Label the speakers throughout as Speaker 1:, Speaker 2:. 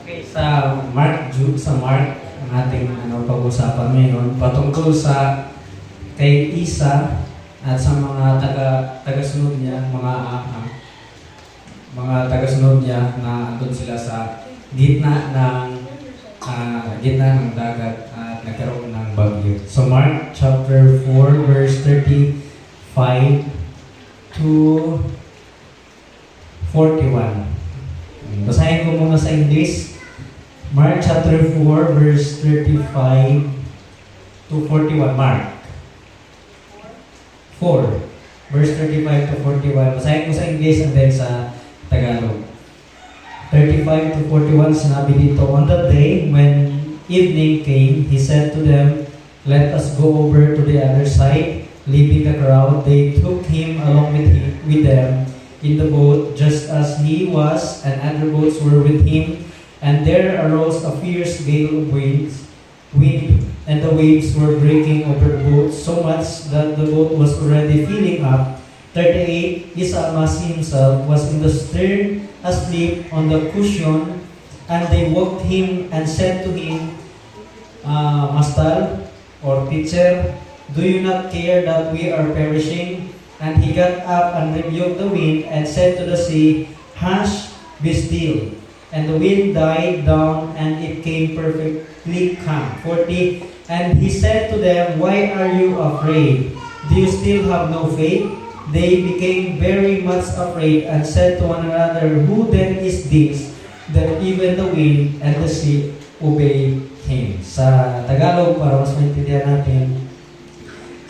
Speaker 1: Okay, sa Mark, ang ating pag-usapan ngayon, patungkol sa kay Isa at sa mga tagasunod niya, mga tagasunod niya na andun sila sa gitna ng dagat at nagkaroon ng bagyo. So Mark chapter 4 verse 35 to 41. Basahin ko muna sa English. Mark chapter 4 verse 35 to 41. Mark 4 verse 35 to 41. Basahin ko sa English and then sa Tagalog. 35 to 41, sinabi dito, on that day when evening came, he said to them, let us go over to the other side. Leaving the crowd, they took him along with them in the boat, just as he was, and other boats were with him. And there arose a fierce gale of wind, and the waves were breaking over the boat so much that the boat was already filling up. 38, Isamas himself was in the stern, asleep on the cushion, and they woke him and said to him, Master, or teacher, do you not care that we are perishing? And he got up and rebuked the wind and said to the sea, hush, be still. And the wind died down and it came perfectly calm. 40, and he said to them, why are you afraid? Do you still have no faith? They became very much afraid and said to one another, who then is this, that even the wind and the sea obey him? Sa Tagalog, para mas maintindihan natin,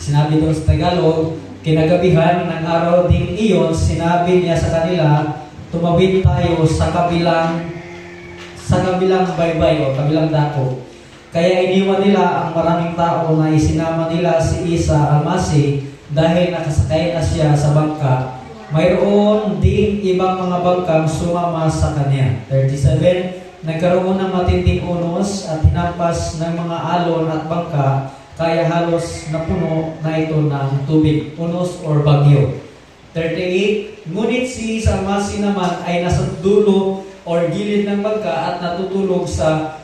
Speaker 1: sinabi doon sa Tagalog, kinagabihan ng araw ding iyon, sinabi niya sa kanila, tumawid tayo sa kabilang baybay o kabilang dako. Kaya iniwan nila ang maraming tao na isinama nila si Isa Almasi dahil nakasakay na siya sa bangka. Mayroon ding ibang mga bangkang sumama sa kanya. 37, nagkaroon ng matinding unos at hinampas ng mga alon at bangka, kaya halos napuno na ito ng tubig, unos or bagyo. 38, ngunit si Almasi naman ay nasa dulo or gilid ng bangka at natutulog sa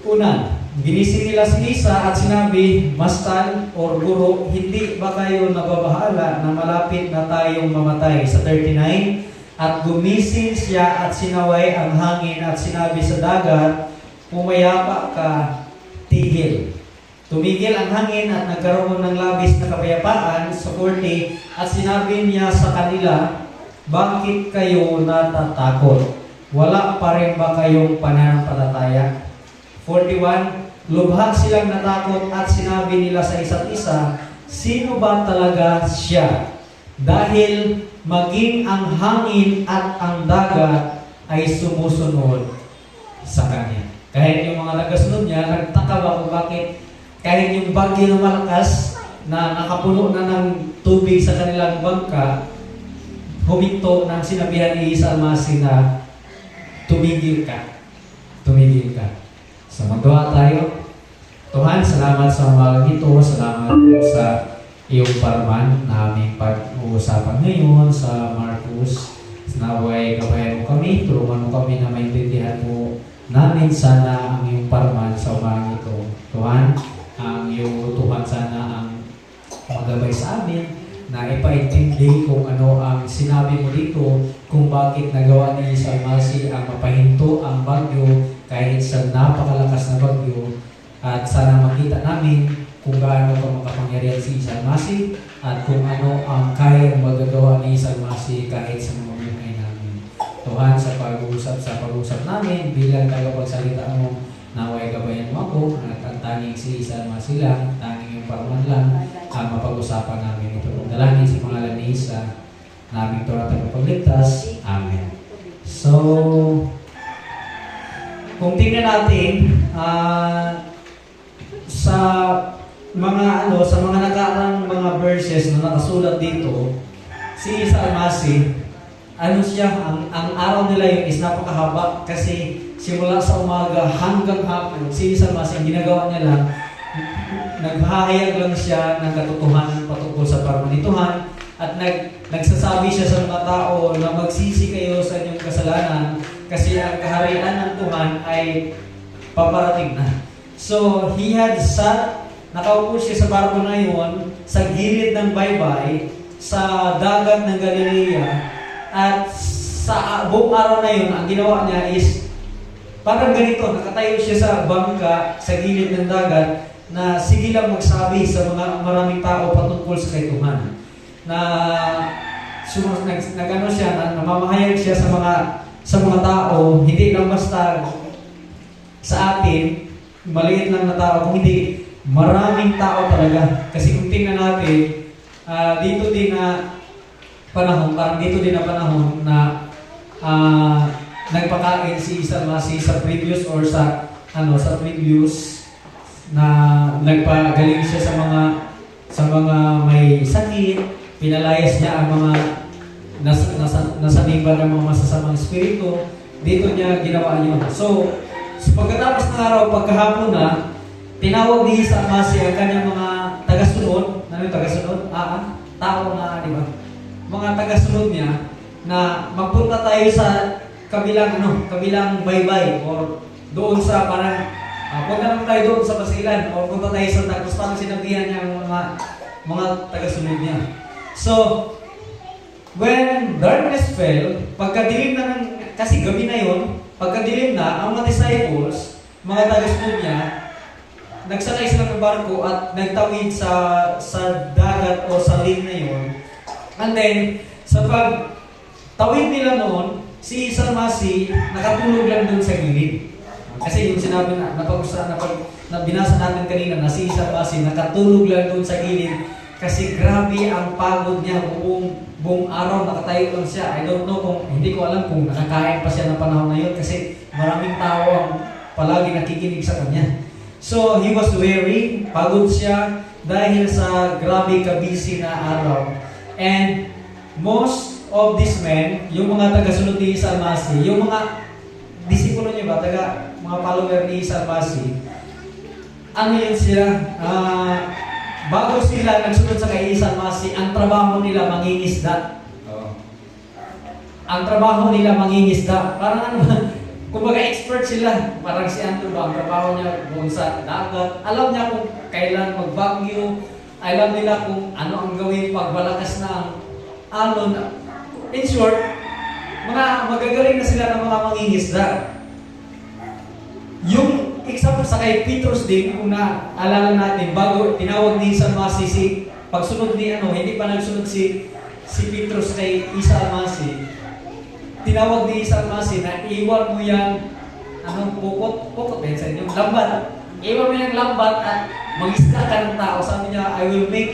Speaker 1: unan. Ginising nila si Isa at sinabi, Master or Guro, hindi ba kayo nababahala na malapit na tayong mamatay? Sa 39, at gumising siya at sinaway ang hangin at sinabi sa dagat, pumayapa ka, tigil. Tumigil ang hangin at nagkaroon ng labis na kapayapaan. Sa 40, at sinabi niya sa kanila, bakit kayo natatakot? Wala pa rin ba kayong pananampalataya? 41, lubha silang natakot at sinabi nila sa isa't isa, sino ba talaga siya? Dahil maging ang hangin at ang dagat ay sumusunod sa kanya. Kahit yung mga nagasunod niya, nagtaka ba kung bakit kahit yung bagyo na malakas na nakapuno na ng tubig sa kanilang bangka, huminto nang sinabihan ni Isa Almasi na tumigil ka. Tumigil ka. So magdua tayo. Tuhan, salamat sa umagang ito. Salamat po sa iyong paraman na aming pag-uusapan ngayon sa Marcos. Naway gabayan mo kami, tulungan mo kami na maintindihan po namin sana ang iyong paraman sa umagang ito. Tuhan, ang iyong utuhan sana ang magabay sa amin na ipaintindi kung ano ang sinabi mo dito, kung bakit nagawa ni Isa Almasi ang mapahinto ang bagyo kahit sa napakalakas na bagyo, at sana makita namin kung gaano ka makapangyarihan si Isa Almasi at kung ano ang kaya magagawa ni Isa Almasi kahit sa mga buhay namin. Tuhan, sa pag-uusap namin bilang tagapagsalita mo, naway gabayan mo ako at ang tanging si Isa Almasi lang, tanging yung paraman lang ang mapag-usapan namin ito. Dalangin sa pangalan ni Isa namin ito na tagapagligtas. Amen. So, kung tingnan natin sa mga nakaarang mga verses na nakasulat dito, si Isa Almasi, ang araw nila yun is napakahaba kasi simula sa umaga hanggang hapon, si Isa Almasi, ang ginagawa niya lang, naghahayag lang siya ng katotohanan patungkol sa paramanituhan at nagsasabi siya sa mga tao na magsisi kayo sa inyong kasalanan kasi ang kaharian ng Tuhan ay paparating na. So, he had sat, nakaupo siya sa barko na yun, sa gilid ng baybay, sa dagat ng Galilea, at sa buong araw na yun, ang ginawa niya is, parang ganito, nakatayo siya sa bangka, sa gilid ng dagat, na sige lang magsabi sa mga maraming tao patungkol sa kay Tuhan. Na nagano siya, na namamahayag siya sa mga tao, hindi lang basta sa atin, maliit lang na tao, kung hindi, maraming tao talaga. Kasi kung tingnan natin, dito din na panahon, parang dito din na panahon na nagpakain si Isa Almasi sa previous or sa previous na nagpagaling siya sa mga may sakit, pinalayas niya ang mga nasaniban ng mga masasamang espiritu. Dito niya ginawa yun. So pagkatapos ng araw, pagkahapon na, tinawag ni Isa Almasi ang kanyang mga tagasunod. Ano yung tagasunod? Tao na, di ba? Mga tagasunod niya na magpunta tayo sa kabilang baybay or doon sa parang punta naman tayo doon sa Basilan o punta tayo sa Tagos. Parang sinabihan niya ang mga tagasunod niya. So, when darkness fell, pagkadilim na kasi gabi na yon, pagkadilim na, ang mga disciples, mga tagasunod niya, nagsakay sila ng barko at nagtawid sa dagat o sa lake na yon. And then, sa pagtawid nila noon, si Isa Almasi nakatulog lang doon sa gilid. Kasi yung sinabi na binasa natin kanina na si Isa Almasi nakatulog lang doon sa gilid kasi grabe ang pagod niya buong araw nakatayo lang siya. I don't know hindi ko alam kung nakakain pa siya ng panahon na yun kasi maraming tao ang palagi nakikinig sa kanya. So he was weary, pagod siya dahil sa grabe kabisi na araw. And most of these men, yung mga tagasunod ni Isa Almasi, yung mga disipulo niya ba, mga follower ni Isa Almasi, ano yun sila? Bago sila nagsunod sa kay Isa Almasi, ang trabaho nila mangingisda. Ang trabaho nila mangingisda. Parang kumbaga expert sila. Parang si Andrew ba, ang trabaho niya doon sa dagat. Alam niya kung kailan magbagyo. Alam nila kung ano ang gawin pag malakas na ang alon. In short, magagaling na sila ng mga mangingisda. Yung example sa kay Petrus din, kung naalala natin, bago tinawag ni Isa Almasi pagsunod ni hindi pa nagsunod si Petrus kay Isa Almasi, tinawag ni Isa Almasi na iwan mo yan, pukot sa inyo, lambat. Iwan mo yung lambat at mag-isda ka ng tao. Sabi niya,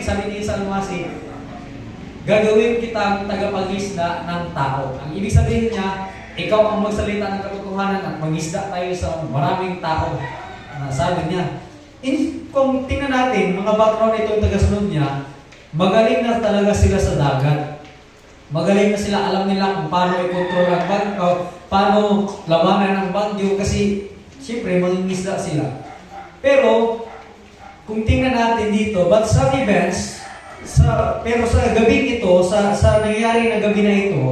Speaker 1: sabi ni Isa Almasi, gagawin kitang tagapag-isda ng tao. Ang ibig sabihin niya, ikaw ang magsalita ng katotohanan at mag-isda tayo sa maraming tao. Sabi niya. Kung tingnan natin, mga background itong tagasunod niya, magaling na talaga sila sa dagat. Magaling na sila, alam nila kung paano i-control ang bagyo, paano labanan ang bagyo, kasi siyempre mangingisda sila. Pero, kung tingnan natin dito, but some events, pero sa gabi ito, sa nangyayari na gabi na ito,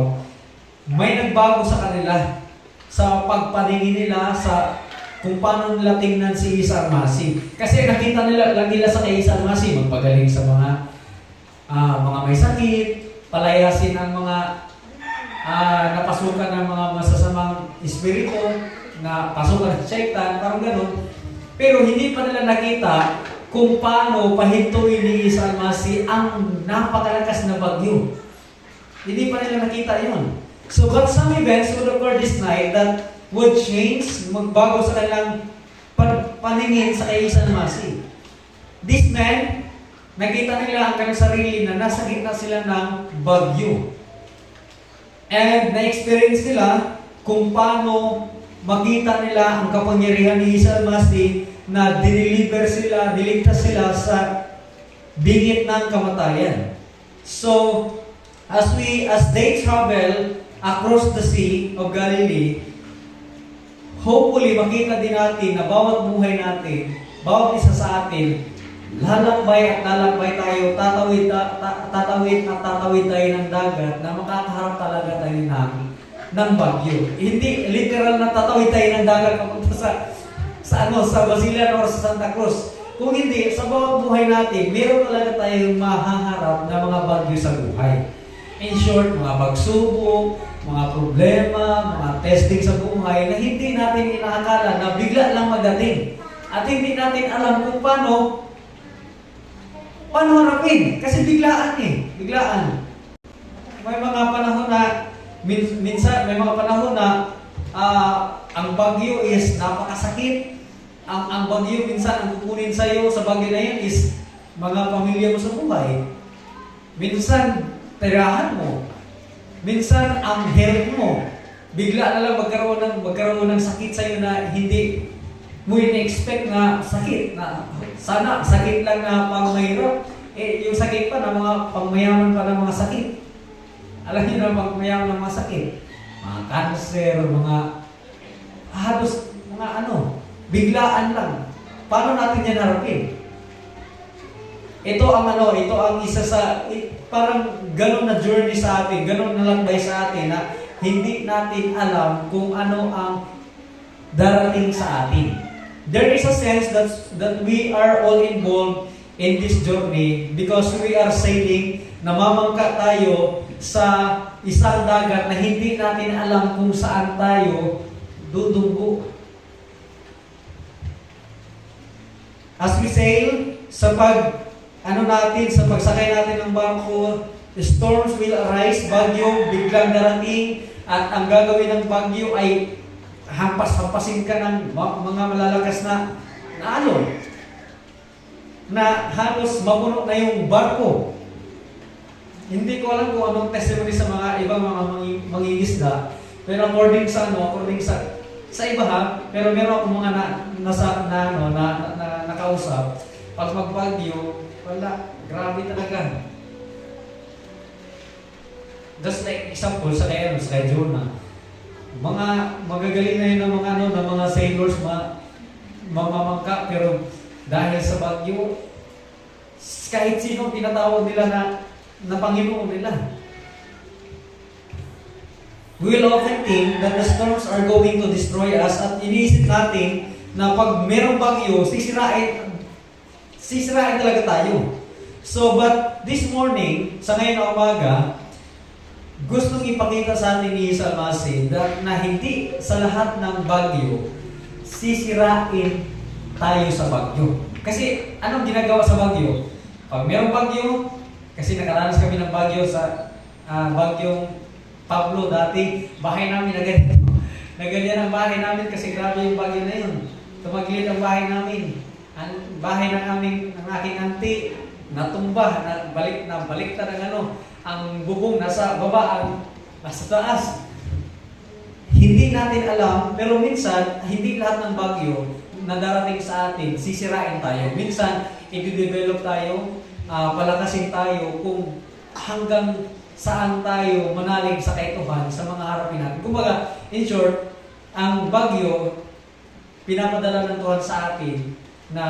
Speaker 1: may nagbago sa kanila sa pagpaningin nila sa kung paano nila tingnan si Isa Almasi. Kasi nakita nila sa kay Isa Almasi magpagaling sa mga may sakit, palayasin ang mga napasukan ng mga masasamang espiritu, na pasukan ng Satan, parang ganun. Pero hindi pa nila nakita kung paano pahintuin ni Isa Almasi ang napakalakas na bagyo. Hindi pa nila nakita yun. So, but some events would occur this night that would change, magbago sa kanilang paningin sa kay Isa Almasi. These men, nakita nila ang kanilang sarili na nasa gitna sila ng bagyo. And na-experience nila kung paano makita nila ang kapangyarihan ni Isa Almasi na niligtas sila sa bingit ng kamatayan. So, as they travel across the Sea of Galilee, hopefully makita din natin na bawat buhay natin, bawat isa sa atin, lalakbay tayo, tatawid tayo ng dagat na makakaharap talaga tayo ng bagyo. Hindi literal na tatawid tayo ng dagat papunta sa Basilan or sa Santa Cruz. Kung hindi, sa bawat buhay natin, meron talaga tayong mahaharap na mga bagyo sa buhay. In short, mga pagsubok, mga problema, mga testing sa buhay na hindi natin inaakala na bigla lang magating. At hindi natin alam kung paano harapin. Kasi biglaan eh. Biglaan. May mga panahon na minsan may mga panahon na ang bagyo is napakasakit. Ang bagyo minsan ang kukunin sa iyo sa bagyo na yun is mga pamilya mo sa buhay. Minsan tirahan mo. Minsan ang health mo. Bigla na lang magkaroon ng sakit sa iyo na hindi mo in-expect na sakit. Na sana sakit lang na pangmahirap. Yung sakit pa na mga pangmayaman pa ng mga sakit. Alam niyo na pangmayaman ng mga sakit. Mga cancer, mga halos mga biglaan lang. Paano natin yan harapin? Ito ang isa sa parang ganun na journey sa atin, ganun na lakbay sa atin na hindi natin alam kung ano ang darating sa atin. There is a sense that we are all involved in this journey because we are sailing, namamangka tayo sa isang dagat na hindi natin alam kung saan tayo dudunggo. As we sail, sa pagsakay natin ng barko, storms will arise, bagyo, biglang darating, at ang gagawin ng bagyo ay hampas-hampasin ka ng mga malalakas na alon, na halos mapuno na yung barko. Hindi ko alam kung anong testimony sa mga ibang mga mangingisda, pero according sa iba ha, pero meron akong mga nakausap, pag magbagyo, wala, grabe talaga. Just like example, sa kay Jonah, mga magagaling na yun ng mga sailors, mamamangka, pero dahil sa bagyo, kahit sino tinatawag nila na Panginoon nila. We will often think that the storms are going to destroy us at iniisip natin na pag merong bagyo, sisirain talaga tayo. So, but this morning, sa ngayon na umaga, gustong ipakita sa atin ni Isa Almasi na hindi sa lahat ng bagyo, sisirain tayo sa bagyo. Kasi, anong ginagawa sa bagyo? Pag merong bagyo, kasi nakaranas kami ng bagyo sa bagyong Pablo dati, bahay namin na ganito. Naganyan ang bahay namin kasi grabe yung bagyo na yun. Tumagilid ang bahay namin. Ang bahay ng aking auntie, natumba, baliktad ang ang bubong nasa baba, ang nasa taas. Hindi natin alam, pero minsan, hindi lahat ng bagyo na darating sa atin, sisirain tayo. Minsan, i-develop tayo, palakasin tayo kung hanggang saan tayo manalig sa kaituhan sa mga harapin natin. Kumbaga, in short, ang bagyo, pinapadala ng Tuhan sa atin na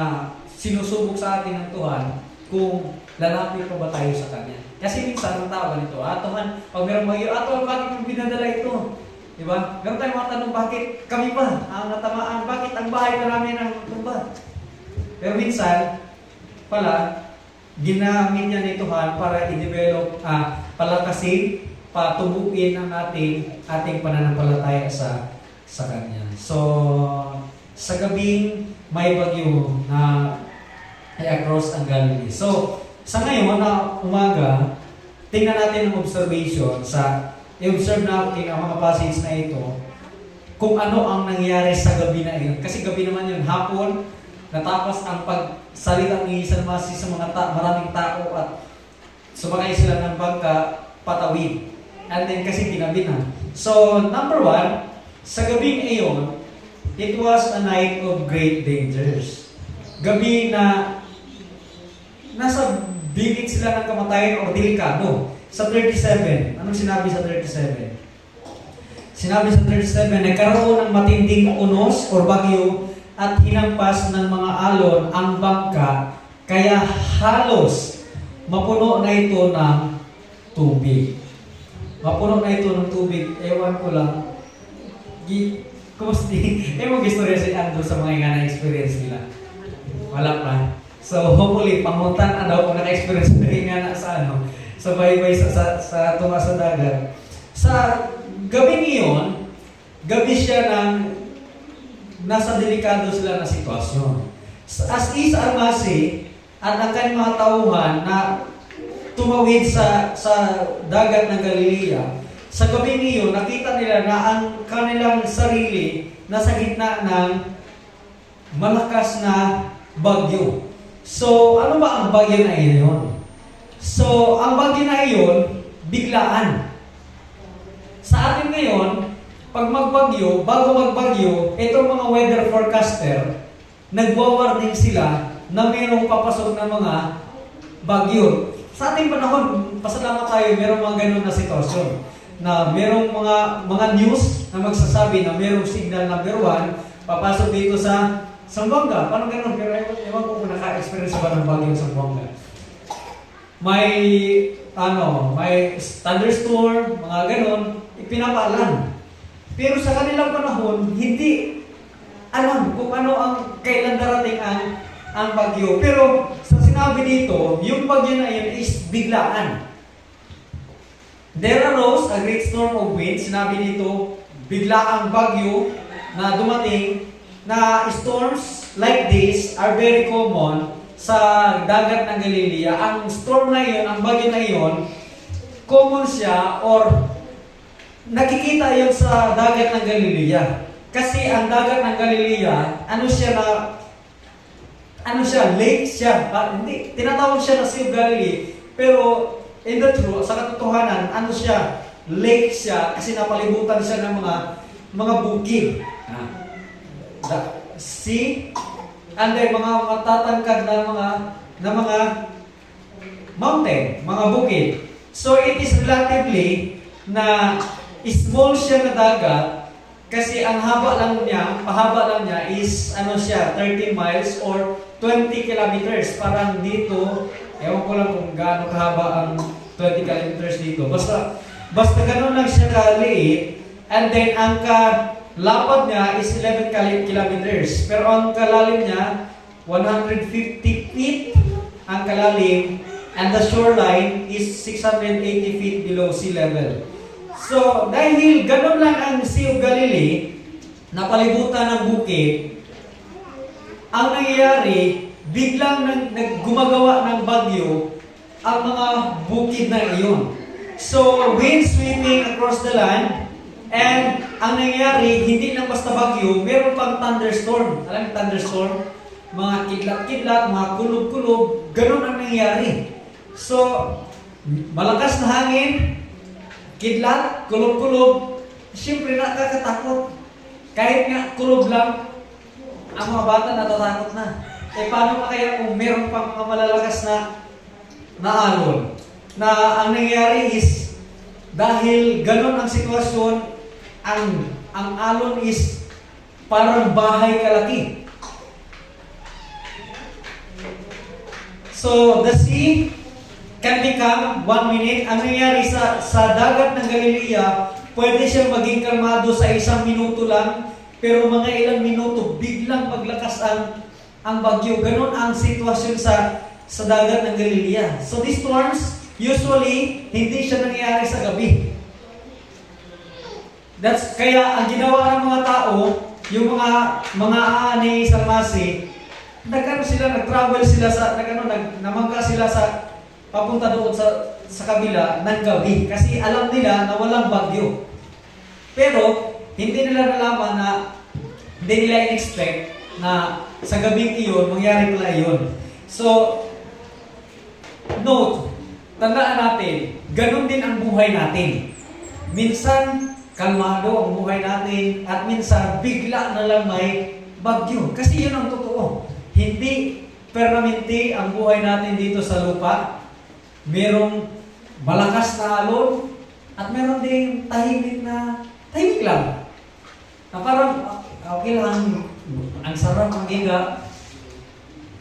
Speaker 1: sinusubok sa atin ng Tuhan kung lalapit pa ba tayo sa Kanya. Kasi minsan, ang tao ganito, Tuhan, pag mayroong bagyo, Tuhan, bakit mo binadala ito? Diba? Meron tayong mga tanong, bakit kami ba ang natamaan? Bakit ang bahay na namin ang tumba? Pero minsan, pala, ginamit niya ni Tuhan para i-develop, palakasin, patubuin ang ating pananampalataya sa Kanya. So, sa gabing may bagyo na ay across ang Galilee. So, sa ngayon na umaga, tingnan natin ang observation i-observe natin ang mga passage na ito kung ano ang nangyari sa gabi na iyon. Kasi gabi naman yun, hapon, natapos ang pagsalita ni San Masi sa maraming tao at sumakay sila ng bangka patawid. And then kasi ginabi na. So, number one, sa gabing iyon, it was a night of great dangers. Gabi na nasa bigit sila ng kamatayan o delikado. Sa 37, anong sinabi sa 37? Sinabi sa 37, nagkaroon ng matinding unos o bagyo at hinampas ng mga alon ang bangka, kaya halos mapuno na ito ng tubig. mapuno na ito ng tubig, ewan ko lang, kumusti, mo istorya si Andrew sa mga nga na-experience nila. Wala pa. So, hopefully, panguntan daw kung naka-experience na nga na sa sa baybay sa tunga sa dagat. Sa gabi niyon, gabi siya ng nasa delikado sila na sitwasyon. As Isa Almasi at ang kanyang mga tauhan na tumawid sa dagat ng Galilea, sa gabi niyo, nakita nila na ang kanilang sarili nasa gitna ng malakas na bagyo. So, ano ba ang bagyo na iyon? So, ang bagyo na iyon, biglaan. Sa atin ngayon, pag magbagyo, bago magbagyo, itong mga weather forecaster, nagwa-warning sila na mayroong papasok na mga bagyo. Sa ating panahon, pasalamat tayo, mayroong mga ganun na sitwasyon. Na mayroong mga news na magsasabi na mayroong signal number 1, papasok dito sa Zamboanga. Paano ganun? Pero ewan ko kung naka-experience ba ng bagyo sa Zamboanga. May thunderstorm, mga ganun, ipinapaalam. Pero sa kanilang panahon, hindi alam kung ano ang kailan darating ang bagyo. Pero sa sinabi dito, yung bagyo na yun is biglaan. There arose a great storm of wind. Sinabi dito, biglaang bagyo na dumating, na storms like this are very common sa dagat ng Galilea. Ang storm na yun, ang bagyo na yun, common siya or nakikita yun sa dagat ng Galilea. Kasi ang dagat ng Galilea, lake siya. Hindi, tinatawag siya na Sea of Galilee. Pero in the truth, sa katotohanan, lake siya kasi napalibutan siya ng mga bukid. Sea, and then mga matatangkad na mga mountain, mga bukid. So it is relatively na small siya na dagat kasi ang pahaba lang niya is 13 miles or 20 kilometers. Parang dito, ewan ko lang kung gaano kahaba ang 20 kilometers dito. Basta ganun lang siya kaliit. And then ang lapad niya is 11 kilometers. Pero ang kalalim niya, 150 feet ang kalalim. And the shoreline is 680 feet below sea level. So, dahil ganun lang ang Sea of Galilee, napalibutan ng bukid, ang nangyayari, biglang gumagawa ng bagyo ang mga bukid na iyon. So, wind sweeping across the land, and ang nangyayari, hindi lang basta bagyo, meron pang thunderstorm. Alam mo thunderstorm? Mga kidlat-kidlat, mga kulog-kulog, ganun ang nangyayari. So, malakas na hangin, kidlat, kulog-kulog, siyempre nakakatakot. Kahit nga kulog lang, ang mga bata natatakot na. Paano pa kaya kung meron pang mga malalakas na alon? Na ang nangyayari is, dahil ganun ang sitwasyon, ang alon is parang bahay kalaki. So, the sea can become 1 minute. Ang nangyayari sa dagat ng Galilea, pwede siyang maging kalmado sa 1 minuto lang, pero mga ilang minuto, biglang paglakas ang bagyo. Ganon ang sitwasyon sa dagat ng Galilea. So these storms, usually, hindi siya nangyayari sa gabi. Kaya ang ginawa ng mga tao, yung mga ani sa Masi, nag-travel sila namangka sila papunta doon sa kabila ng gabi kasi alam nila na walang bagyo. Pero hindi nila nalaman na hindi nila in-expect na sa gabing iyon, mangyari pala iyon. So, note, tandaan natin, ganun din ang buhay natin. Minsan, kalmado ang buhay natin at minsan, bigla na lang may bagyo. Kasi yun ang totoo. Hindi permanente ang buhay natin dito sa lupa. Merong malakas na alon at meron ding tahimik lang. Na parang, okay lang, ang sarap ang higa.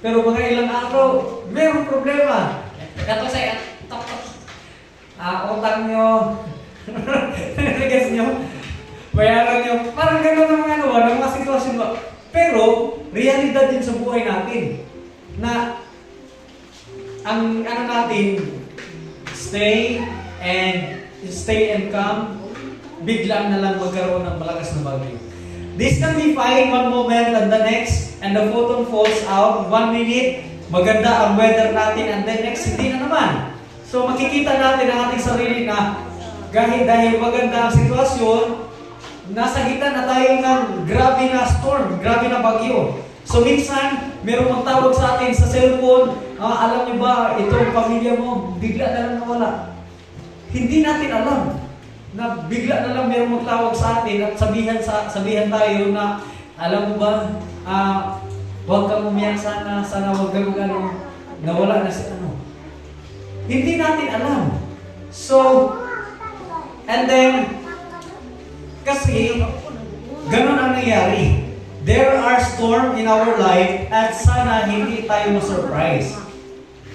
Speaker 1: Pero mga ilang araw, merong problema. Ito sa utang nyo, Nagets nyo? Bayaran nyo. Parang gano'n ang mga ng mga sitwasyon ba? Pero, realidad din sa buhay natin. Na, ang ano natin, stay and come, biglang na lang magkaroon ng malakas na bagyo. This can be fine one moment and the next, and the photon falls out 1 minute, maganda ang weather natin, and then next, hindi na naman. So makikita natin ang ating sarili na dahil maganda ang sitwasyon, nasa gitna na tayo ng grabe na storm, grabe na bagyo. So minsan, merong magtawag sa atin sa cellphone, alam niyo ba, itong pamilya mo, bigla na lang nawala. Hindi natin alam na bigla na lang merong magtawag sa atin at sabihan tayo na, alam mo ba, huwag kang umiyak sana huwag kang nawala na si ano. Hindi natin alam. So, and then, kasi, ganun ang nangyari. There are storms in our life at sana hindi tayo ma-surprise.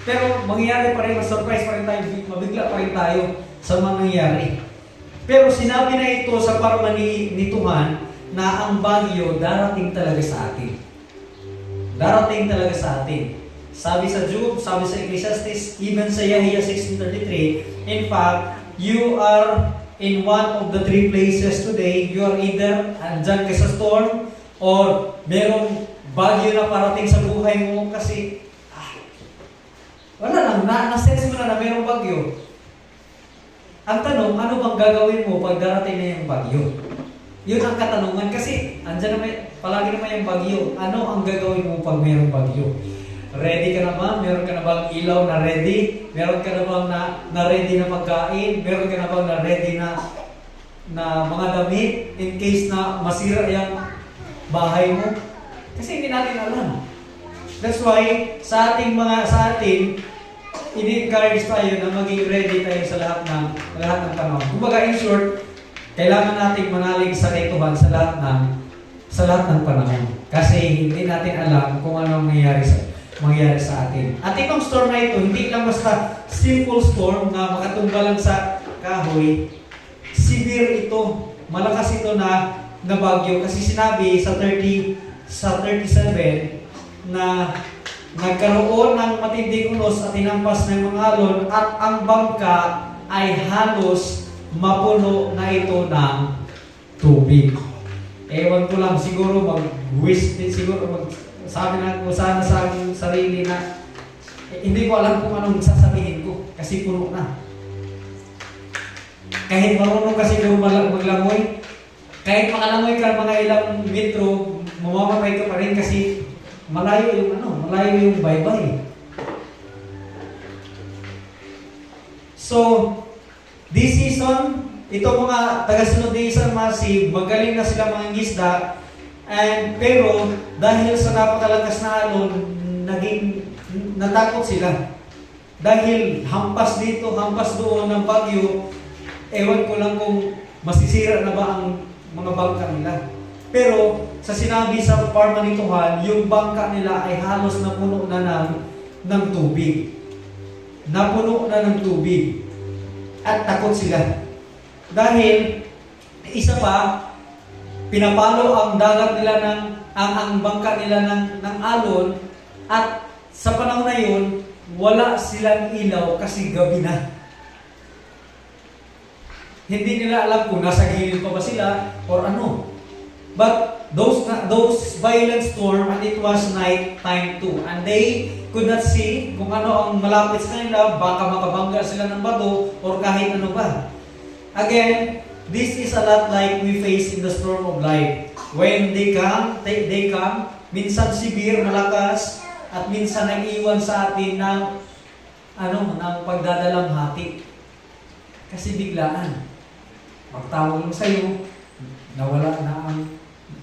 Speaker 1: Pero mangyayari pa rin, ma-surprise pa rin tayo, mabigla pa rin tayo sa mga nangyayari. Pero sinabi na ito sa parang ni Tuhan na ang bagyo darating talaga sa atin. Darating talaga sa atin. Sabi sa Job, sabi sa Ecclesiastes, even sa Yahya 16:33, in fact, you are in one of the 3 places today. You are either andyan ka sa storm, or merong bagyo na parating sa buhay mo kasi wala lang, na-sense mo na merong bagyo. Ang tanong, ano bang gagawin mo pag darating na yung bagyo? Yun ang katanungan kasi andyan naman, palagi naman yung bagyo. Ano ang gagawin mo pag merong bagyo? Ready ka na ba? Meron ka na bang ilaw na ready? Meron ka na bang na ready na pagkain? Meron ka na bang na ready na mga damit in case na masira yung bahay mo? Kasi hindi natin alam. That's why sa atin ini-encourage tayo na maging ready tayo sa lahat ng panahon. Kumbaga in short, kailangan nating manalig sa kaituhan sa lahat ng panahon. Kasi hindi natin alam kung ano ang mangyayari sa atin. At itong storm na ito, hindi lang basta simple storm na makatumba lang sa kahoy. Severe ito. Malakas ito na bagyo kasi sinabi sa 37 na nagkaroon ng matinding unos at hinampas ng mga alon at ang bangka ay halos mapuno na ito ng tubig. Ewan ko lang, siguro sabi na ko sana sa aking sarili na hindi ko alam kung anong sasabihin ko kasi puno na. Kahit marunong kasi maglangoy, kahit makalangoy ka mga ilang metro, mamamatay ka pa rin kasi malayo yung baybay. So, this season, ito mga taga-sunod ni San Masi, magaling na sila mga ngisda, pero dahil sa napakalakas na alon, natakot sila. Dahil hampas dito, hampas doon ng bagyo, ewan ko lang kung masisira na ba ang mga bangka nila. Pero sa sinabi sa parma ni Tuhan, yung bangka nila ay halos napuno na ng tubig. Napuno na ng tubig. At takot sila. Dahil isa pa, pinapalo ang dagat nila ang bangka nila ng alon, at sa panahon na yun, wala silang ilaw kasi gabi na. Hindi nila alam kung nasa gilid pa ba sila or ano. But those violent storm, and it was night time too, and they could not see kung ano ang malapit sa kanila, baka makabangga sila ng bato or kahit ano ba. Again, this is a lot like we face in the storm of life. When they come, minsan severe, malakas, at minsan nag-iwan sa atin ng pagdadalang hati. Kasi biglaan. Magtawag lang sa'yo, nawala na ang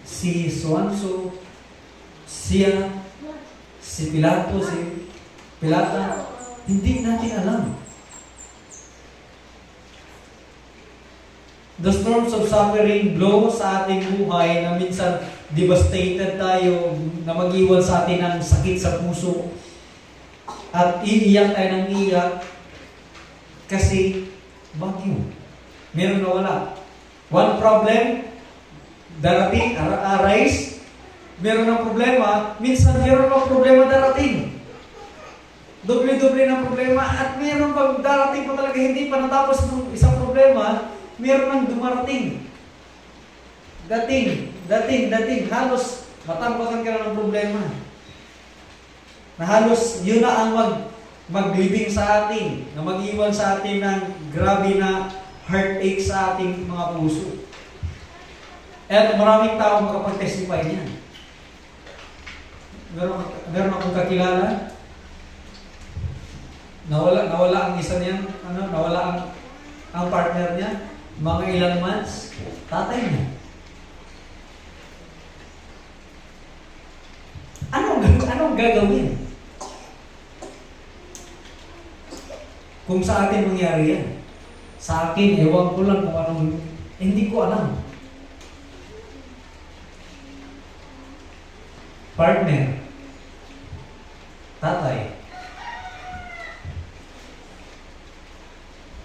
Speaker 1: si Suanso, siya, si Pilato, si Pilata, hindi natin alam. The storms of suffering blow sa ating buhay na minsan devastated tayo, na mag-iwan sa atin ng sakit sa puso, at iiyak tayo ng iyak kasi bagyo. meron nawala. One problem, darating, arise, meron ng problema, minsan meron ng problema darating. Doble-doble ng problema at meron pag darating pa talaga hindi pa natapos ng isang problema, meron nang dumarating. Dating, halos matambakan ka na ng problema. Na halos yun na ang maglibing sa atin, na mag-iwan sa atin ng grabe na heartache sa ating mga puso. At maraming tao makapag-testify niyan. Meron akong kakilala, nawala ang isa niyan, nawala ang partner niya, mga ilang months, tatay niya. Anong gagawin? Kung sa atin mangyari yan. Sa akin, ewan ko lang kung anong, hindi ko alam. Partner, tatay.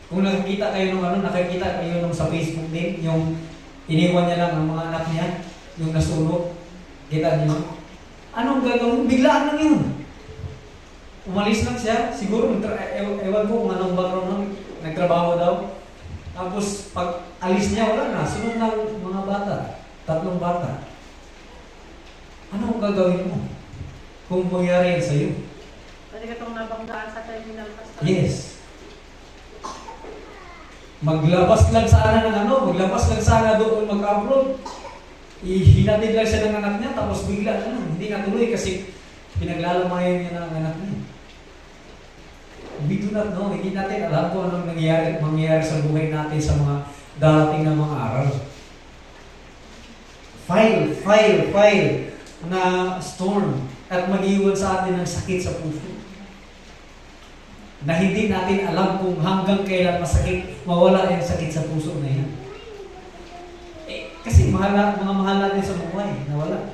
Speaker 1: Kung nakikita kayo nakikita kayo nung sa Facebook din, yung iniwan niya lang ang mga anak niya, yung nasunog, kita niyo? Anong gagawin? Biglaan lang yun. Umalis lang siya, siguro, ewan ko kung anong background lang, nagtrabaho daw. Tapos, pag alis niya, wala na, sunod ng mga bata, 3 bata. Anong gagawin mo kung mangyari yan sa'yo?
Speaker 2: Pwede ka itong nabanggaan sa terminal pastor.
Speaker 1: Yes. Maglabas lang sana doon mag-upload. Hinatid lang siya ng anak niya, tapos bigla na lang. Hindi natuloy kasi pinaglalamayan niya ng anak niya. We do not know. Hindi natin alam kung anong mangyayari sa buhay natin sa mga darating na mga araw. File na storm at mag-iwan sa atin ng sakit sa puso. Na hindi natin alam kung hanggang kailan mawala yung sakit sa puso na yan. Kasi mga mahal natin sa buhay, nawala.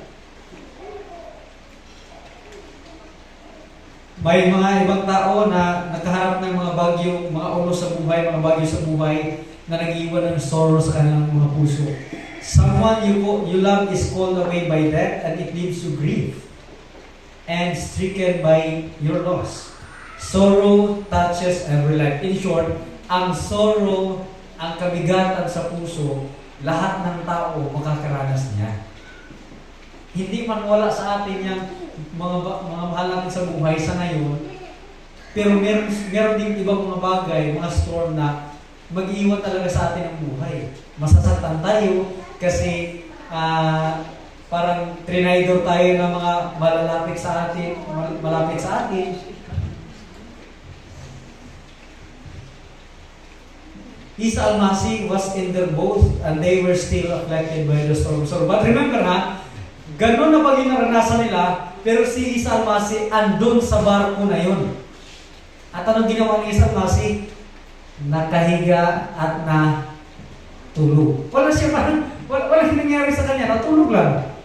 Speaker 1: May mga ibang tao na nakaharap ng mga bagyo, mga ulo sa buhay, mga bagyo sa buhay, na nag-iwan ng sorrow sa kanilang mga puso. Someone you love is called away by death, and it leaves you grief and stricken by your loss. Sorrow touches every life. In short, ang sorrow, ang kabigatan sa puso, lahat ng tao makakaranas niya. Hindi man wala sa atin yung mga mahal natin sa buhay sa ngayon, pero meron din ibang mga bagay, mga storm na mag-iwan talaga sa atin ang buhay. Masasaktan tayo kasi parang trinidor tayo ng mga malapit sa atin. Isa Almasi was in their boat and they were still afflicted by the storm. But remember ganun na pag naranasan nila, pero si Isa Almasi andun sa barko na yun. At anong ginawa ni Isa Almasi? Nakahiga at natulog. Walang nangyari sa kanya, natulog lang.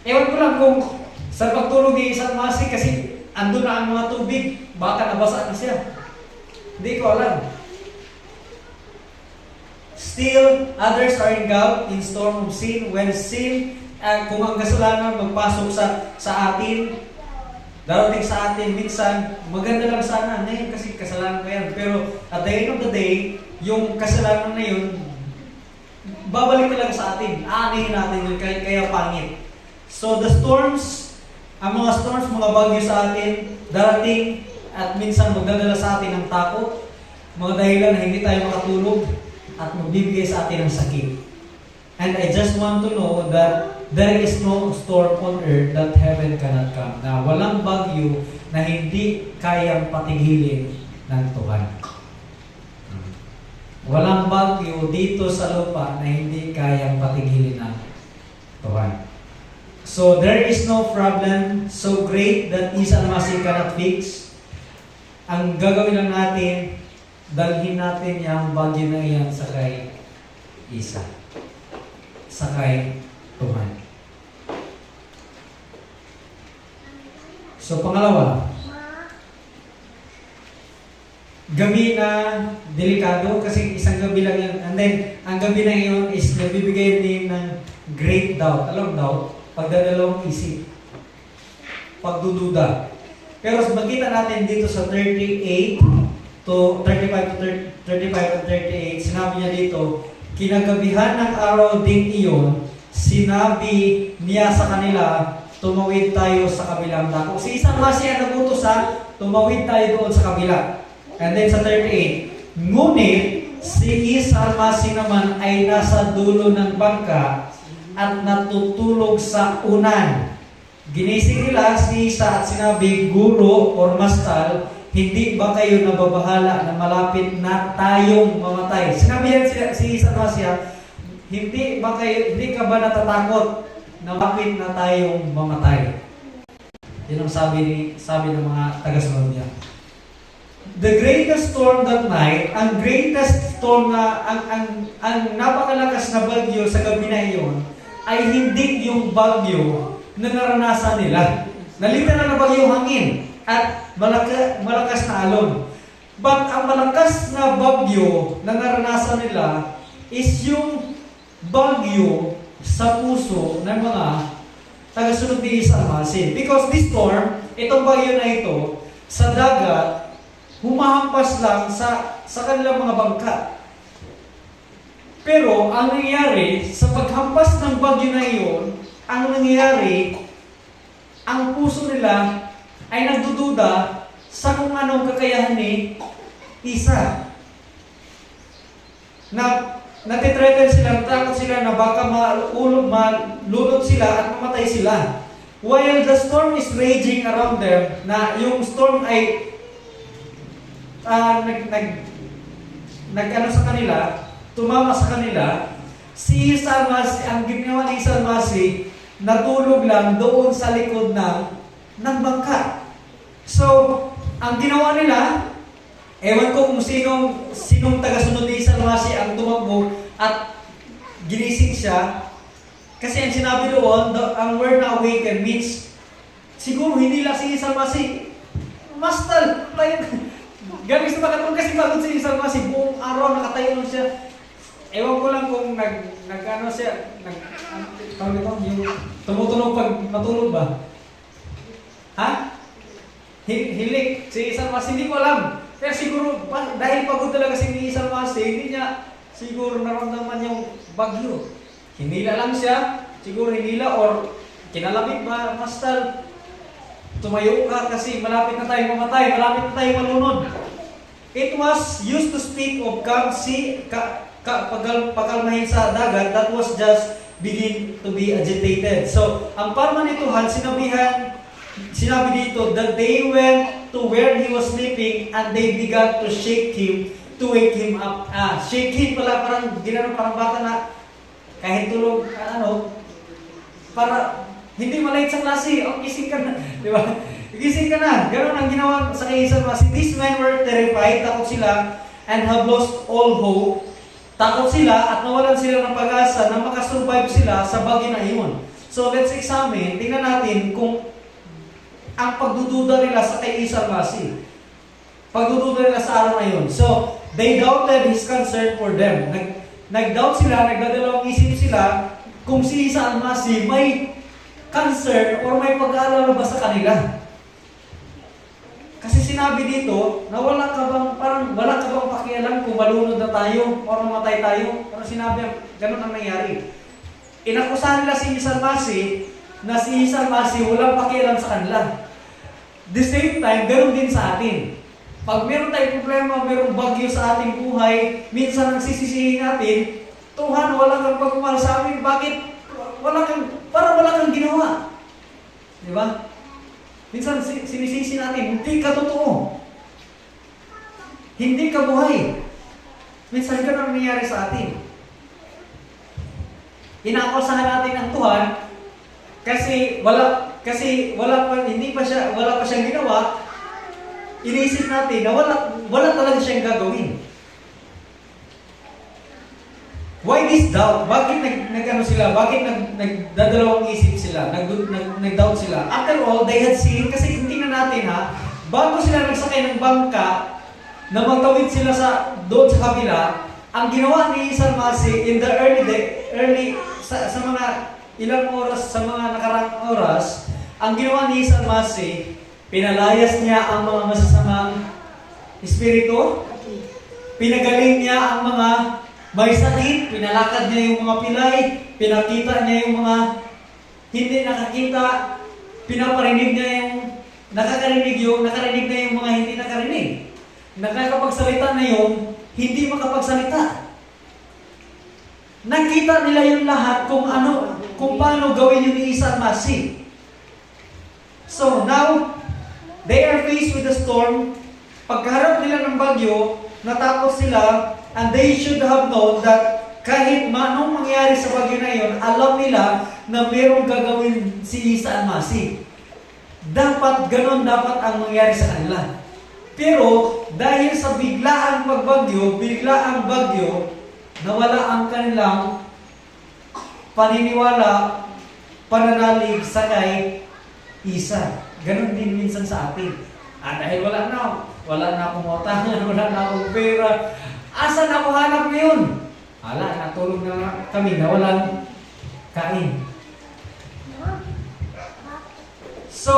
Speaker 1: Ewan ko lang kung sa pagtulog ni Isa Almasi kasi andun na ang mga tubig, baka nabasa na siya. Hindi ko alam. Still, others are engulfed in storm of sin. When sin, kung ang kasalanan magpasok sa atin, darating sa atin, minsan, maganda lang sana, ngayon kasi kasalanan ko yan. Pero at the end of the day, yung kasalanan na yun, babalik na lang sa atin. Aanihin natin yun, kaya pangit. So the storms, ang mga storms, mga bagyo sa atin, darating at minsan magdadala sa atin ng takot, mga dahilan na hindi tayo makatulog, at magbibigay sa atin ng sakit. And I just want to know that there is no storm on earth that heaven cannot come. Na walang bagyo na hindi kayang patigilin ng Tuhan. Walang bagyo dito sa lupa na hindi kayang patigilin ng Tuhan. So there is no problem so great that Isa Almasi cannot fix. Ang gagawin lang natin, dalhin natin yung bagyo na iyan sa kay Isa. Sa kay Tuhan. So, pangalawa, gabi na delikado kasi isang gabi lang yun. And then, ang gabi na yun is nagbibigay din ng great doubt. Alam doubt? Pagdadalawang isip. Pagdududa. Pero makita natin dito sa 35 to 35 and 38, sinabi niya dito, kinagabihan ng araw din iyon, sinabi niya sa kanila, tumawid tayo sa kabilang dako. Si isang masya nagutos sa tumawid tayo doon sa kabila. And then sa 38, ngunit si Isa Masi naman ay nasa dulo ng bangka at natutulog sa unan. Ginising nila si Isa at sinabi, Guro or Mastal, hindi ba kayo nababahala na malapit na tayong mamatay? Sinabi yan si Isa Masya, hindi ka ba natatakot na malapit na tayong mamatay? Yan ang sabi ng mga taga-sunod niya. The greatest storm that night, ang greatest storm na, ang napakalakas na bagyo sa gabi na iyon, ay hindi yung bagyo na naranasan nila. Naliteral na bagyo hangin at malakas na alon. But ang malakas na bagyo na naranasan nila is yung bagyo sa puso ng mga taga-sunod ni Isa Masi. Because this storm, itong bagyo na ito, sa dagat, humahampas lang sa kanilang mga bangka. Pero ang nangyayari, sa paghampas ng bagyo na iyon, ang nangyayari, ang puso nila ay nagdududa sa kung anong kakayahan ni Isa. Natitreaten sila, takot sila na baka malulot sila at mamatay sila. While the storm is raging around them, na yung storm ay sa kanila, tumama sa kanila, si Isa Masi, ang ginawa ni Isa Masi, natulog lang doon sa likod ng bangka. So, ang ginawa nila, ewan ko kung sinong taga-sunod ni Isa Masi ang tumakbo at ginising siya. Kasi ang sinabi doon, ang word na awaken means, siguro hindi lang si Isa Masi, Mastal, gabi sa makatulog kasi pagod si Isa Masi, buong araw nakatayo lang siya. Ewan ko lang kung yung tumutunog pag matulog ba? Ha? Hilik. Si Isa Masi, hindi ko alam. Pero siguro, dahil pagod talaga si Isa Masi, hindi niya siguro naramdaman yung bagyo. Hinila lang siya, siguro hinila or kinalamig ba, Mastal. Tumayo ka kasi malapit na tayo mamatay, malapit na tayo malunod. It was used to speak of pakalmahin sa dagat that was just begin to be agitated. So, ang parma ni Tuhan, sinabi dito that they went to where he was sleeping and they began to shake him to wake him up. Shake him pala, parang bata na kahit tulog, para hindi malait sa klase, gising ka na, di ba? Gising ka na. Ganon ang ginawa sa kay Isa Masi. These men were terrified, takot sila, and have lost all hope. Takot sila at nawalan sila ng pag-asa na makasurvive sila sa bagyo na iyon. So let's examine, tingnan natin kung ang pagdududa nila sa kay Isa Masi. Pagdududa nila sa araw na iyon. So, they doubted his concern for them. Nag-doubt sila, nagdadalawang isip sila kung si Isa Masi may concern or may pag-aalala ba sa kanila. Kasi sinabi dito na wala ka bang pakialam kung malunod na tayo o mamatay tayo. Pero sinabi, ganun ang nangyari. Inakusahan nila si Isa Masi na si Isa Masi walang pakialam sa kanila. The same time, ganun din sa atin. Pag meron tayong problema, merong bagyo sa ating buhay, minsan ang sisisihin natin, Tuhan, wala kang pagmamahal sa amin. Bakit? Wala kang ginawa. Di ba? Minsan sinisisi natin, hindi ka totoo. Hindi ka buhay. Minsan ganun ang nangyayari sa atin. Inaakusahan natin ang Tuhan kasi wala pa siyang ginawa. Iniisip natin na wala talaga siyang gagawin. Why this doubt? Bakit nagano sila? Bakit nagdadalawang isip sila? Nag-doubt sila? After all, they had seen, kasi tingnan natin bago sila nagsakay ng bangka, na magtawid sila doon sa kabila, ang ginawa ni Isa Almasi in the sa mga ilang oras, sa mga nakaraang oras, ang ginawa ni Isa Almasi, pinalayas niya ang mga masasamang espiritu, pinagaling niya ang mga may sakit, pinalakad niya yung mga pilay, pinakita niya yung mga hindi nakakita, pinaparinig niya yung nakarinig na yung mga hindi nakarinig. Nakakapagsalita na yung hindi makapagsalita. Nakita nila yung lahat kung paano gawin yung ni Isa Almasi. So now, they are faced with a storm. Pagkaharap nila ng bagyo, natakot sila, and they should have known that kahit anong mangyari sa bagyo na yon, alam nila na mayroong gagawin si Isa Almasi. Dapat ang mangyari sa kanila. Pero dahil sa biglaang bagyo, nawala ang kanilang paniniwala, pananalig sa kay Isa. Ganon din minsan sa atin. Dahil wala na akong utangan, wala na akong pera. Asan ako hanap ngayon? Natulog na kami na walang kain. So,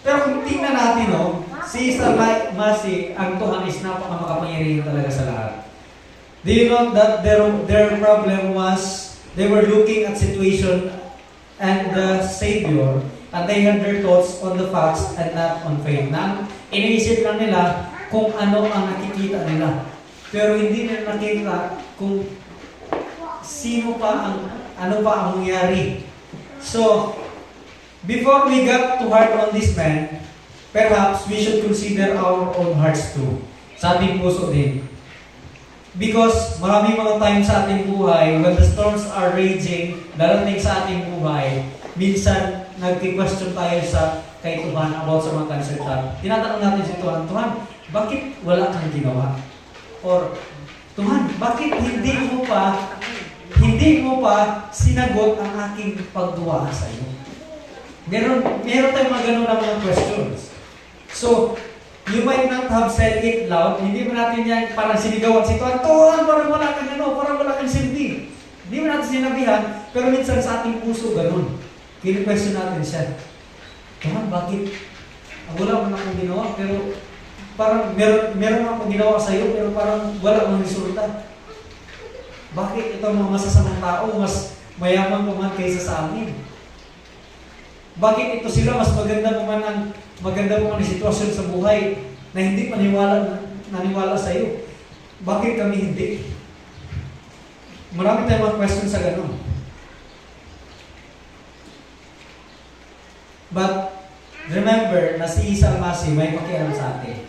Speaker 1: pero kung tingnan natin, si Isa Almasi, ang Tuhan is napakamakapangyarihan talaga sa lahat. Do you know that their problem was, they were looking at situation and the Savior, and they had their thoughts on the facts and not on faith. Iniisip lang nila kung ano ang nakikita nila. Pero hindi nila nakita kung ano pa ang mangyari. So, before we got to heart on this man, perhaps we should consider our own hearts too. Sa ating puso din. Because marami mga time sa ating buhay, when the storms are raging, darating sa ating buhay, minsan nag-question tayo kay Tuhan about sa mga concern. Tinatanong natin si Tuhan, bakit wala kang ginawa? Or, Tuhan, bakit hindi mo pa sinagot ang aking pagduwa sa iyo? Meron tayong mga ganun na mga questions. So, you might not have said it loud. Hindi mo natin yan parang sinigawan si Tuhan, parang wala kang silbi. Hindi mo natin sinabihan, pero minsan sa ating puso ganun. Kini-question natin siya. Tuhan, bakit? Wala mo na akong ginawa, pero parang meron akong ginawa sa iyo, pero parang wala mong resulta. Bakit itong mga masasamang tao, mas mayaman pa man kaysa sa amin? Bakit ito sila, mas maganda pa man ang sitwasyon sa buhay na hindi naniwala sa iyo? Bakit kami hindi? Marami tayong mga questions sa ganun. But remember na si Isa Almasi may pakialam sa atin.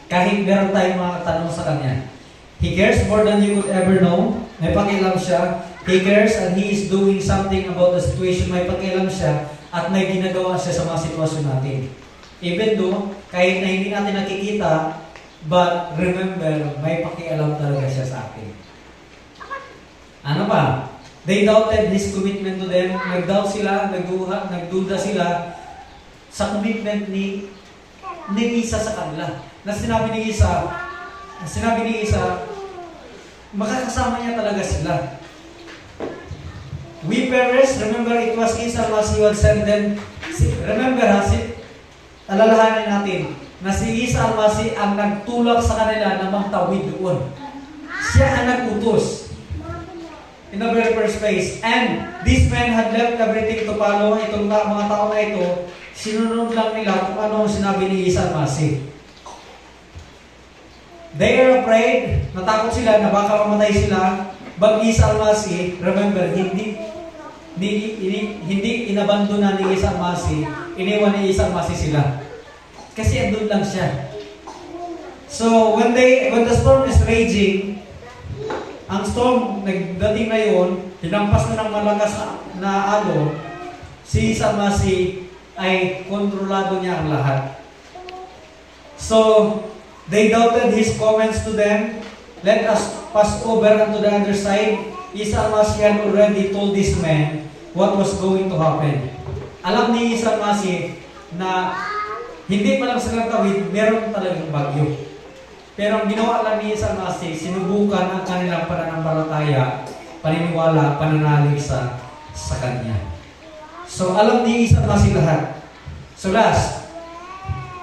Speaker 1: Kahit meron tayong mga tanong sa kanya. He cares more than you could ever know. May pakialam siya. He cares and He is doing something about the situation. May pakialam siya at may ginagawa siya sa mga sitwasyon natin. Even though, kahit na hindi natin nakikita, but remember, may pakialam talaga siya sa atin. Ano pa? They doubted His commitment to them. Nag-doubt sila, nagduda sila sa commitment ni Isa sa kanila. Na sinabi ni Isa, makakasama niya talaga sila. We perish, remember it was Isa Almasi who had sent them. Remember alalahanin natin na si Isa Almasi ang nagtulak sa kanila na magtawid doon. Siya ang nag-utos. In the very first place. And this man had left everything to follow. Itong mga tao na ito, sinunod lang nila kung ano ang sinabi ni Isa Almasi. They are afraid, natakot sila na baka mamatay sila. But Isa Almasi, remember, hindi inabandona ni Isa Almasi, iniwan ni Isa Almasi sila. Kasi andun lang siya. So, when the storm is raging, ang storm, nagdating na yun, hinampas na ng malakas na alon, si Isa Almasi ay kontrolado niya ang lahat. So, they doubted His comments to them. Let us pass over onto the other side. Isa Almasi had already told this man what was going to happen. Alam ni Isa Almasi na Hindi pa lang sila tawid, meron talagang bagyo. Pero ang ginawa lang ni Isa Almasi, sinubukan ang kanilang pananampalataya, paniniwala, pananalig sa Kanya. So alam ni Isa Almasi lahat. So last,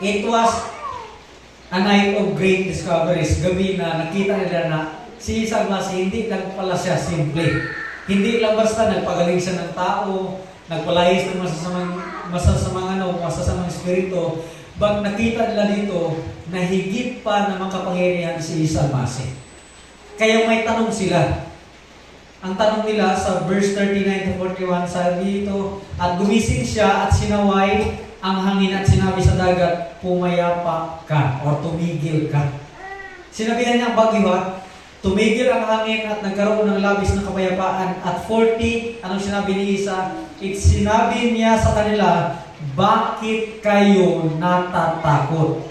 Speaker 1: it was a night of great discoveries. Gabi na nakita nila na si Isa Almasi, hindi lang pala siya simple. Hindi lang basta nagpagaling siya ng tao, nagpalayas ng masasamang espiritu, but nakita nila dito na higit pa na makapangyarihan si Isa Almasi. Kaya may tanong sila. Ang tanong nila sa verse 39 to 41, sabi dito, at gumising siya at sinaway ang hangin at sinabi sa dagat, pumayapa ka o tumigil ka. Sinabihan niya ang bagyo, tumigil ang hangin at nagkaroon ng labis na kapayapaan. At 40, anong sinabi ni Isa? Sinabi niya sa kanila, bakit kayo natatakot?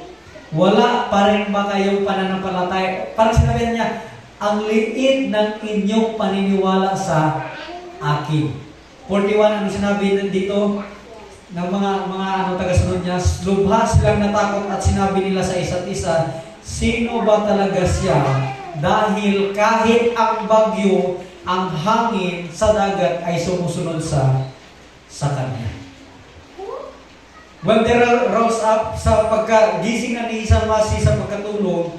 Speaker 1: Wala pa rin ba kayong pananampalataya? Parang sinabi niya, ang liit ng inyong paniniwala sa akin. 41, ano sinabi dito ng mga tagasunod niya? Lubha silang natakot at sinabi nila sa isa't isa, sino ba talaga siya? Dahil kahit ang bagyo, ang hangin sa dagat ay sumusunod sa kanya. When they rose up, sa pagkagising na ni Isa Almasi sa pagkatulog,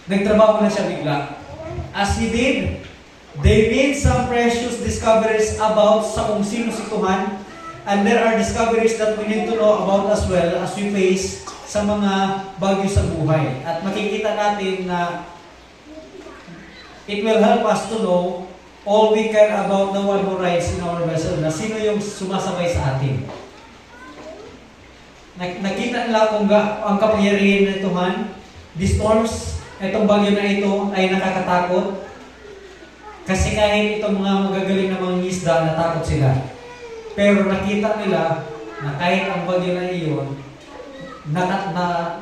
Speaker 1: nagtrabaho na siya bigla. As he did, they made some precious discoveries about sa kung sino si Tuhan, and there are discoveries that we need to know about as well as we face sa mga bagyo sa buhay. At makikita natin na it will help us to know all we can about the one who rides in our vessel, na sino yung sumasabay sa atin. Nakita nila kung ang kapangyarihan ng Tuhan, the storms, itong bagyo na ito ay nakakatakot. Kasi kahit itong mga magagaling na mga isda, natakot sila. Pero nakita nila na kahit ang bagyo na iyon,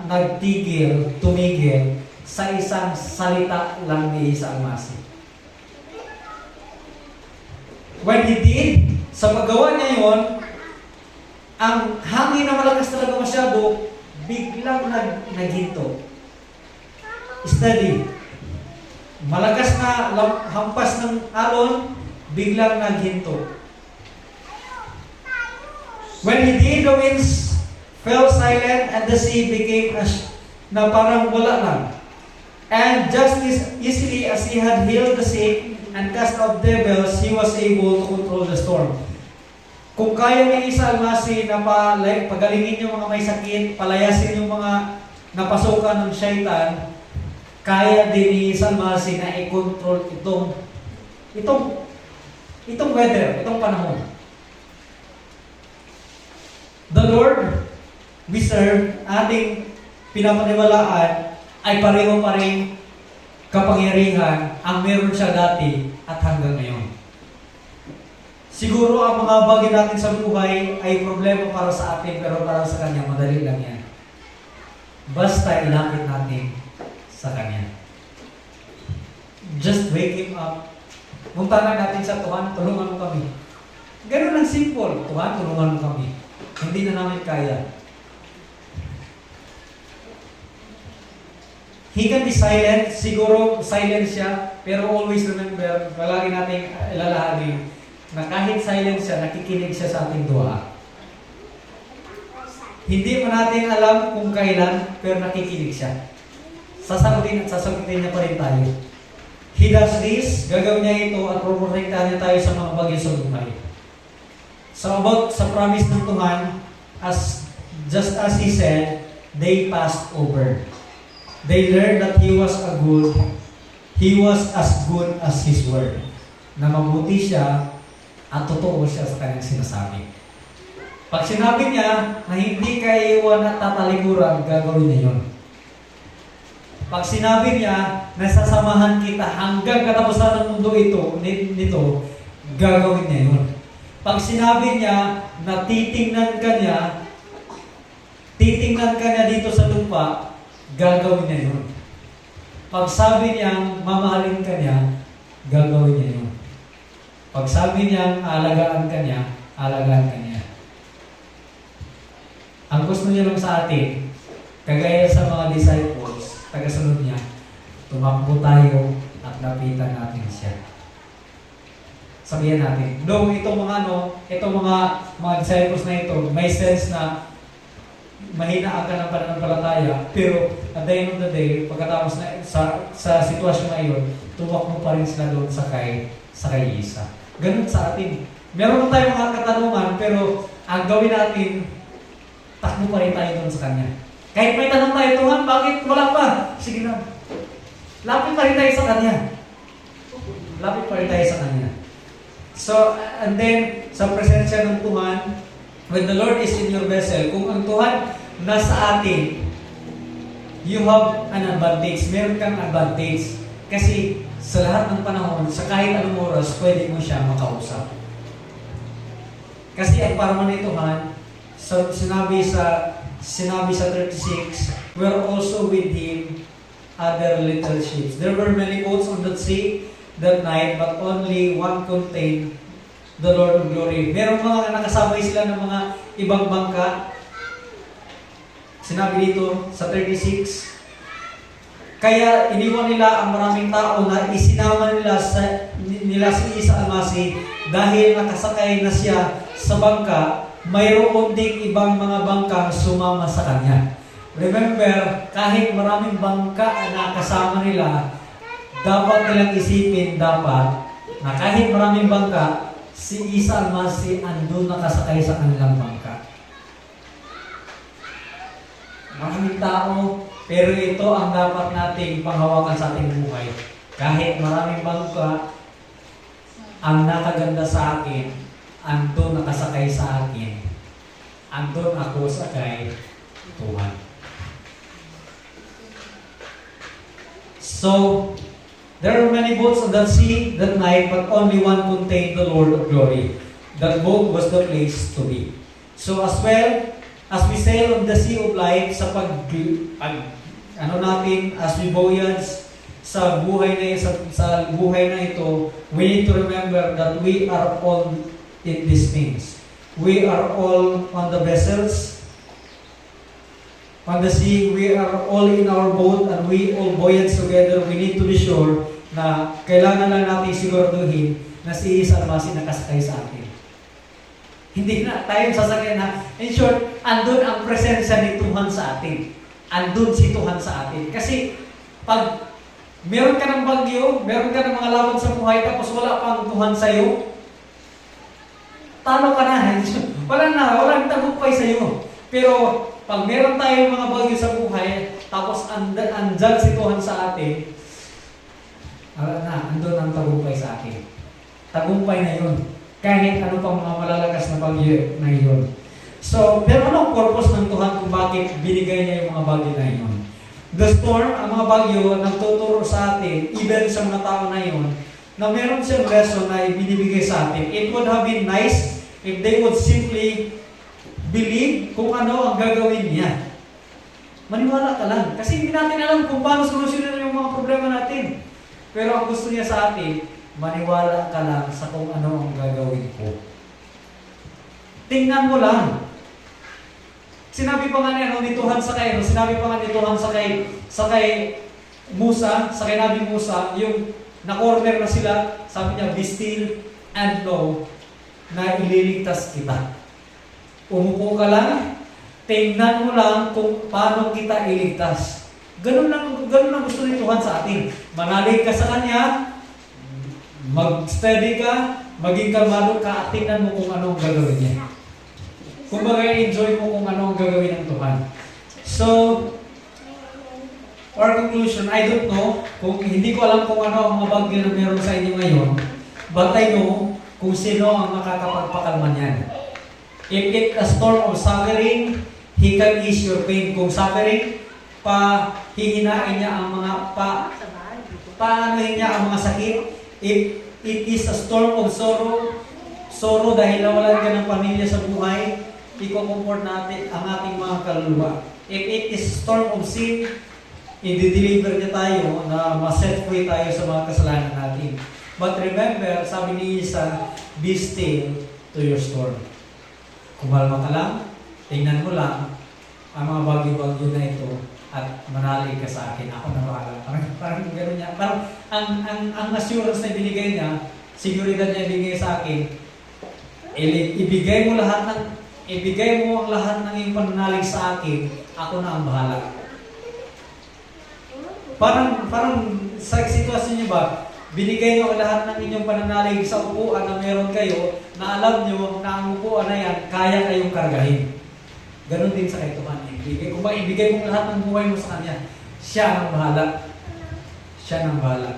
Speaker 1: nagtigil, tumigil sa isang salita lang ni Isa Almasi. When he did, sa paggawa niya yun, ang hangin na malakas talaga masyado, biglang naghinto. Steady. Malakas na hampas ng alon, biglang naghinto. When he did, the winds fell silent and the sea became na parang wala lang. And just as easily as he had healed the sick and cast out devils, he was able to control the storm. Kung kaya ni Isa Almasi na pagalingin yung mga may sakit, palayasin yung mga napasukan ng syaitan, kaya din ni Isa Almasi na i-control itong weather, itong panahon. The Lord we serve, ating pinapaniwalaan, ay pareho pa rin kapangyarihan ang meron siya dati at hanggang ngayon. Siguro ang mga bagay natin sa buhay ay problema para sa atin, pero para sa Kanya, madali lang yan. Basta ilapit natin sa Kanya. Just wake Him up. Muntahan natin sa Tuhan, tulungan mo kami. Ganun lang simple. Tuhan, tulungan mo kami. Hindi na namin kaya. He can be silent. Siguro silent siya, pero always remember, palagi natin ilalahanin, na kahit silent siya, nakikinig siya sa ating dua. Hindi pa natin alam kung kailan, pero nakikinig siya. Sasagutin at sasagutin niya pa rin tayo. He does this, gagawin niya ito at proprotektahan niya tayo sa mga bagyo sa buhay. So about sa promise ng Tuhan, just as He said, they passed over. They learned that He was as good as His word. Na mabuti siya at totoo siya sa kanyang sinasabi. Pag sinabi niya na hindi ka iwan at tatalikuran, gagawin niya yun. Pag sinabi niya na sasamahan kita hanggang katapusan ng mundo nito, gagawin niya yun. Pag sinabi niya na titingnan ka niya dito sa lupa, gagawin niya yun. Pag sabi niyang mamahalin ka niya, gagawin niya yun. Pag sabi niyang alagaan ka niya, alagaan ka niya. Ang gusto niya lang sa atin, kagaya sa mga disciples, tagasunod niya, tumakbo tayo at lapitan natin siya. Sabihan natin. Though itong mga disciples na ito, may sense na mahina ka ng pananampalataya, pero at the end of the day, pagkatapos na sa sitwasyon na iyon, tumakbo pa rin sila doon sa kay Isa. Ganun sa atin. Meron pa tayong mga katanungan, pero ang gawin natin, takbo pa rin tayo doon sa Kanya. Kahit may tanong tayo, Tuhan, bakit wala pa? Sige na. Lapit pa rin tayo sa Kanya. Lapit pa rin tayo sa Kanya. So, and then, sa presensya ng Tuhan, when the Lord is in your vessel, kung ang Tuhan nasa atin, you have an advantage. Meron kang advantage. Kasi sa lahat ng panahon, sa kahit anong oras, pwede mo siya makausap. Kasi ang parang ni Tuhan, sinabi sa 36, we are also with Him other little ships. There were many boats on the sea that night, but only one contained the Lord of Glory. Merong mga nakasabay sila ng mga ibang bangka. Sinabi dito sa 36, kaya iniwan nila ang maraming tao na isinama nila si Isa Almasi dahil nakasakay na siya sa bangka, mayroon ding ibang mga bangkang sumama sa kanya. Remember, kahit maraming bangka na kasama nila, dapat nilang isipin na kahit maraming bangka, si Isa Almasi andun nakasakay sa kanilang bangka. Maraming tao, pero ito ang dapat nating panghawakan sa ating buhay. Kahit maraming bangka, ang nakaganda sa akin, andun nakasakay sa akin, andun ako sa kay Tuhan. So, there were many boats on that sea that night, but only one contained the Lord of Glory. That boat was the place to be. So as well, as we sail on the sea of life, sa as we voyage sa buhay na ito, we need to remember that we are all in these things. We are all on the vessels, on the sea, we are all in our boat, and we all voyage together. We need to be sure na kailangan lang natin siguraduhin na si Isa Almasi nakasakay sa atin. Hindi na tayong sasakyan na, in short, andun ang presensya ni Tuhan sa atin. Andun si Tuhan sa atin. Kasi, pag meron ka ng bagyo, meron ka ng mga laban sa buhay, tapos wala pang Tuhan sa'yo, talo ka na. Walang tagumpay sa'yo. Pero, pag meron tayong mga bagyo sa buhay, tapos andyan si Tuhan sa atin, andun ang tagumpay sa atin. Tagumpay na yun. Kahit ano pang mga malalakas na bagyo na yun. So, pero anong purpose ng Tuhan kung bakit binigay niya yung mga bagyo na yun? The storm, ang mga bagyo, nagtuturo sa atin, even sa mga tao na yun, na meron siyang lesson na ibinibigay sa atin. It would have been nice if they would simply believe kung ano ang gagawin niya. Maniwala ka lang. Kasi hindi natin alam kung paano solusyonan yung mga problema natin. Pero ang gusto niya sa atin, maniwala ka lang sa kung ano ang gagawin ko. Tingnan mo lang. Sinabi pa nga ni Tuhan sa kay Musa, sa kay Nabi Musa, yung na-corner na sila, sabi niya, be still and know na ililigtas kita. Umupo ka lang, tingnan mo lang kung paano kita iligtas. Ganun lang gusto ni Tuhan sa atin. Manalig ka sa Kanya, mag-study ka, maging kalmado ka, at tingnan mo kung ano ang gagawin niya. Kung enjoy mo kung ano ang gagawin ng Tuhan. So, for conclusion, I don't know, hindi ko alam kung ano ang mga bagyo na meron sa inyo ngayon, but I know kung sino ang makakapagpakalma niyan. If it's a storm of suffering, He can ease your pain. Kung suffering, hihinain niya ang mga paanohin niya ang mga sakit. If it is a storm of sorrow dahil nawalan ka ng pamilya sa buhay, i-comfort natin ang ating mga kaluluwa. If it is a storm of sin, i-deliver niya tayo na ma-set free tayo sa mga kasalanan natin. But remember, sabi ni Isa, be still to your storm. Kumalma ka lang, tingnan mo lang ang mga bagyo-bagyo na ito at manalig ka sa akin, ako na bahala. Parang gano'n niya. Parang ang assurance na binigay niya, seguridad niya ibigay sa akin, ibigay mo ang lahat ng iyong pananalig sa akin, ako na ang bahala. Parang sa sitwasyon niyo ba, binigay niyo ang lahat ng inyong pananalig sa upuan na meron kayo, na alam niyo na ang upuan na yan, kaya kayong kargahin. Ganon din sa kay Tuhan. Kung ba ibigay mo lahat ng buhay mo sa Kanya, siya ang bahala. Siya ang bahala.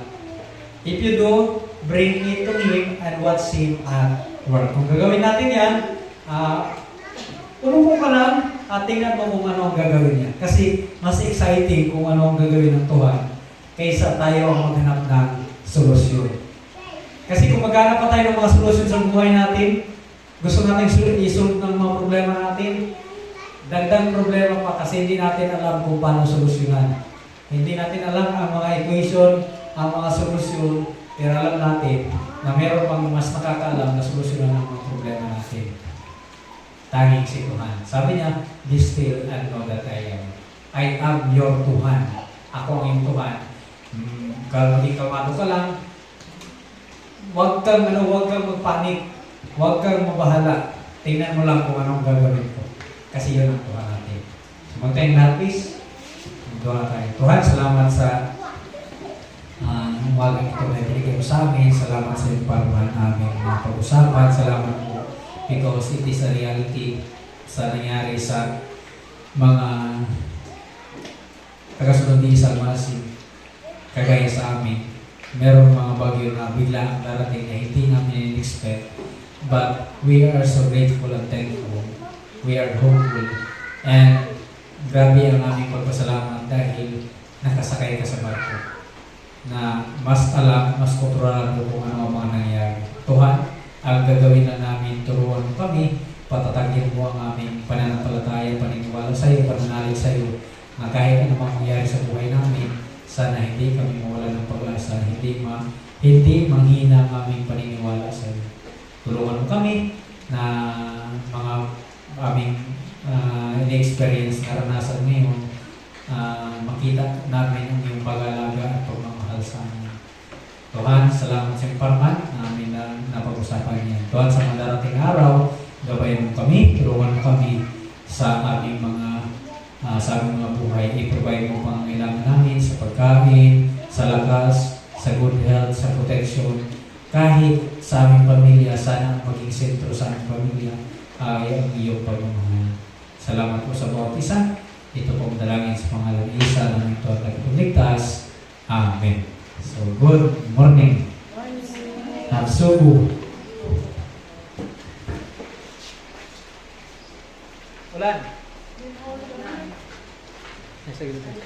Speaker 1: If you do, bring it to Him and watch Him at work. Kung gagawin natin yan, puno ka lang at tingnan mo kung ano ang gagawin niya. Kasi mas exciting kung ano ang gagawin ng Tuhan kaysa tayo ang maghanap ng solusyon. Kasi kung maghanap pa tayo ng mga solusyon sa buhay natin, gusto natin isolve ng mga problema natin, dagdag problema pa kasi hindi natin alam kung paano solusyonan. Hindi natin alam ang mga equation, ang mga solusyon, pero alam natin na meron pang mas nakakaalam na solusyonan ang mga problema natin. Tanging si Tuhan. Sabi niya, be still and know that I am your Tuhan. Ako ang iyong Tuhan. Kalau maging kalmado ka lang, huwag kang magpanik, huwag kang mabahala. Tingnan mo lang kung anong gagawin ko. Kasi yun ang Tuhan natin. So, magtayong lahat, please. Magdua tayo. Tuhan, salamat sa umagang ito na ibigay mo sa amin. Salamat sa iyong paruhan namin na pag-usapan. Salamat po because it is a reality sa nangyari sa mga tagasunod ni Isa Almasi. Kagaya sa amin, merong mga bagyo na bigla ang darating na hindi namin in-expect. But we are so grateful and thankful. We are hopeful. And grabe ang aming pagpasalamat dahil nakasakay ka sa barko na mas alam, mas kontrolado kung ano ang mga nangyayari. Tuhan, ang gagawin na namin, turuan mo kami, patatagin mo ang aming pananampalataya, paniniwala sa iyo, pananalig sa iyo, na kahit ano mang mangyari sa buhay namin, sana hindi kami mawala ng pag-asa, hindi manghina ang aming paniniwala sa iyo. Tulungan mo kami na mga aming in-experience, naranasan ngayon, makita namin ang iyong pag-alaga at pagmamahal sa amin. Tuhan, salamat sa iyong parman namin na napag-usapan niya. Tuhan, sa mga darating araw, gabayan mo kami, tulungan mo kami sa aming sa aming mga buhay. I-provide mo pang kailangan namin sa pagkain, sa lakas, sa good health, sa protection. Kahit sa aming pamilya, sana maging sentro sa aming pamilya ay ang iyong pagmamahal. Salamat po sa bawat isa. Ito pong dalangin sa pangalan ng Isa ng ito at nagpumligtas. Amen. So, good morning. Nagsubo. Ulan. Nasa gilid.